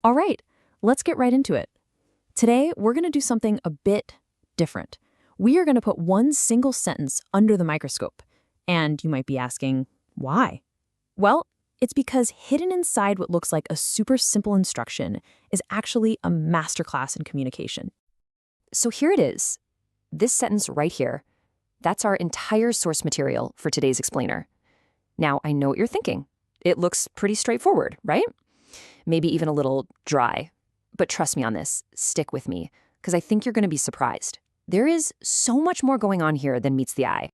All right, let's get right into it. Today, we're going to do something a bit different. We are going to put one single sentence under the microscope. And you might be asking, why? Well, it's because hidden inside what looks like a super simple instruction is actually a masterclass in communication. So here it is. This sentence right here, that's our entire source material for today's explainer. Now, I know what you're thinking. It looks pretty straightforward, right? Maybe even a little dry. But trust me on this, stick with me, because I think you're going to be surprised. There is so much more going on here than meets the eye.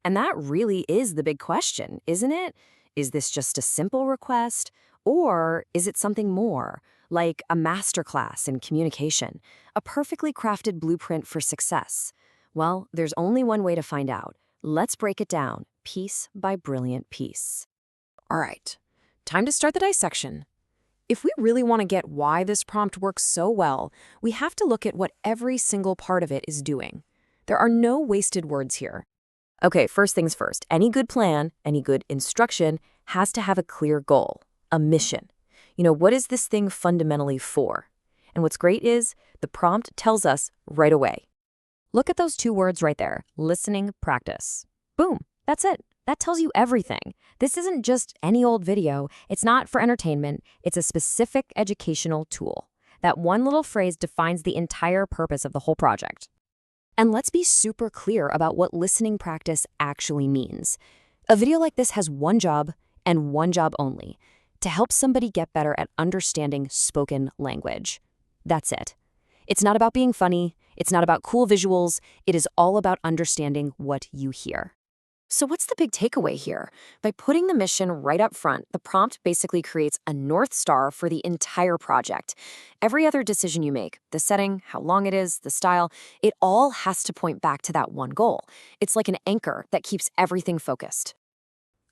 And that really is the big question, isn't it? Is this just a simple request, or is it something more, like a masterclass in communication, a perfectly crafted blueprint for success? Well, there's only one way to find out. Let's break it down, piece by brilliant piece. All right, time to start the dissection. If we really want to get why this prompt works so well, we have to look at what every single part of it is doing. There are no wasted words here. Okay, first things first. Any good plan, any good instruction has to have a clear goal, a mission. What is this thing fundamentally for? And what's great is the prompt tells us right away. Look at those two words right there, listening practice. Boom, that's it. That tells you everything. This isn't just any old video. It's not for entertainment. It's a specific educational tool. That one little phrase defines the entire purpose of the whole project. And let's be super clear about what listening practice actually means. A video like this has one job and one job only, to help somebody get better at understanding spoken language. That's it. It's not about being funny. It's not about cool visuals. It is all about understanding what you hear. So what's the big takeaway here? By putting the mission right up front, the prompt basically creates a North Star for the entire project. Every other decision you make, the setting, how long it is, the style, it all has to point back to that one goal. It's like an anchor that keeps everything focused.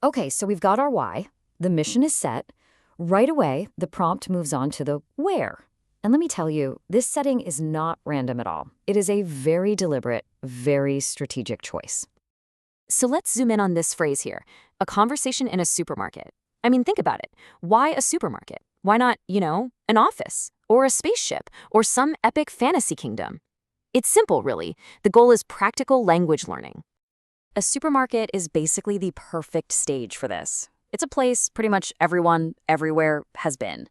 Okay, so we've got our why. The mission is set. Right away, the prompt moves on to the where. And let me tell you, this setting is not random at all. It is a very deliberate, very strategic choice. So let's zoom in on this phrase here, a conversation in a supermarket. I mean, think about it. Why a supermarket? Why not, an office or a spaceship or some epic fantasy kingdom? It's simple, really. The goal is practical language learning. A supermarket is basically the perfect stage for this. It's a place pretty much everyone, everywhere has been.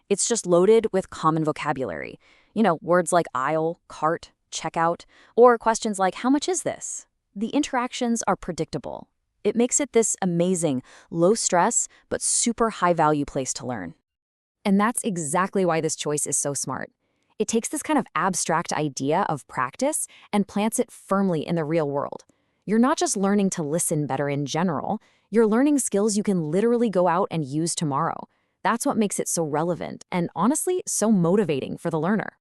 It's just loaded with common vocabulary. Words like aisle, cart, checkout, or questions like, how much is this? The interactions are predictable. It makes it this amazing, low-stress, but super high-value place to learn. And that's exactly why this choice is so smart. It takes this kind of abstract idea of practice and plants it firmly in the real world. You're not just learning to listen better in general, you're learning skills you can literally go out and use tomorrow. That's what makes it so relevant and, honestly, so motivating for the learner.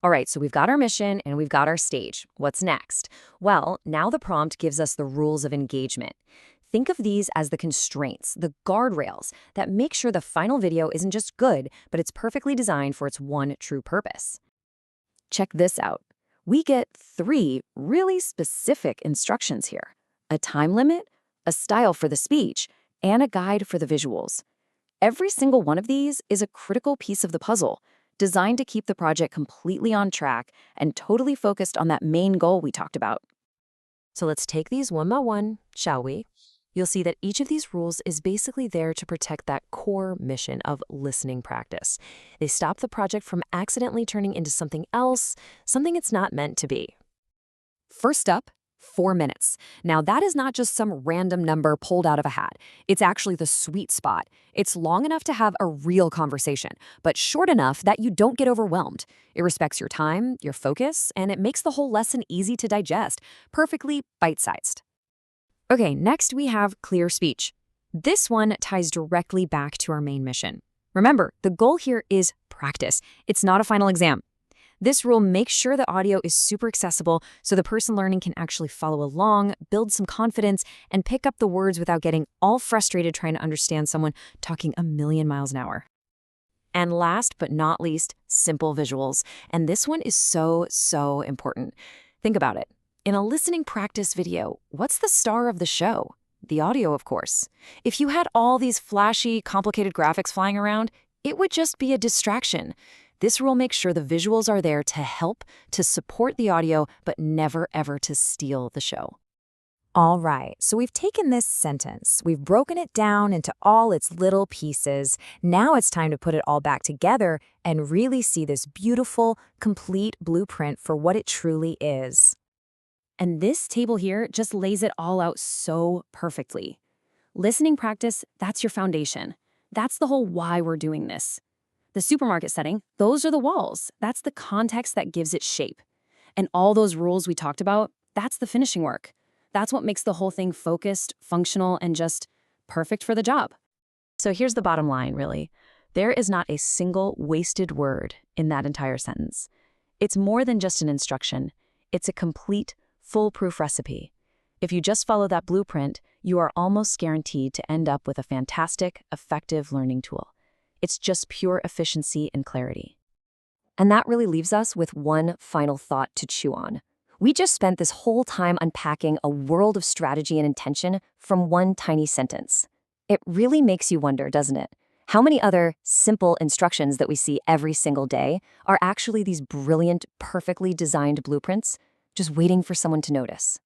All right, so we've got our mission and we've got our stage. What's next? Well, now the prompt gives us the rules of engagement. Think of these as the constraints, the guardrails that make sure the final video isn't just good, but it's perfectly designed for its one true purpose. Check this out. We get 3 really specific instructions here: a time limit, a style for the speech, and a guide for the visuals. Every single one of these is a critical piece of the puzzle, designed to keep the project completely on track and totally focused on that main goal we talked about. So let's take these one by one, shall we? You'll see that each of these rules is basically there to protect that core mission of listening practice. They stop the project from accidentally turning into something else, something it's not meant to be. First up, 4 minutes. Now, that is not just some random number pulled out of a hat. It's actually the sweet spot. It's long enough to have a real conversation, but short enough that you don't get overwhelmed. It respects your time, your focus, and it makes the whole lesson easy to digest, perfectly bite-sized. Okay, next we have clear speech. This one ties directly back to our main mission. Remember, the goal here is practice. It's not a final exam. This rule makes sure the audio is super accessible so the person learning can actually follow along, build some confidence, and pick up the words without getting all frustrated trying to understand someone talking a million miles an hour. And last but not least, simple visuals. And this one is so important. Think about it. In a listening practice video, what's the star of the show? The audio, of course. If you had all these flashy, complicated graphics flying around, It would just be a distraction. This rule makes sure the visuals are there to help, to support the audio, but never ever to steal the show. All right, so we've taken this sentence, we've broken it down into all its little pieces. Now it's time to put it all back together and really see this beautiful, complete blueprint for what it truly is. And this table here just lays it all out so perfectly. Listening practice, that's your foundation. That's the whole why we're doing this. The supermarket setting, those are the walls. That's the context that gives it shape. And all those rules we talked about, that's the finishing work. That's what makes the whole thing focused, functional, and just perfect for the job. So here's the bottom line, really. There is not a single wasted word in that entire sentence. It's more than just an instruction. It's a complete, foolproof recipe. If you just follow that blueprint, you are almost guaranteed to end up with a fantastic, effective learning tool. It's just pure efficiency and clarity. And that really leaves us with one final thought to chew on. We just spent this whole time unpacking a world of strategy and intention from one tiny sentence. It really makes you wonder, doesn't it? How many other simple instructions that we see every single day are actually these brilliant, perfectly designed blueprints, just waiting for someone to notice?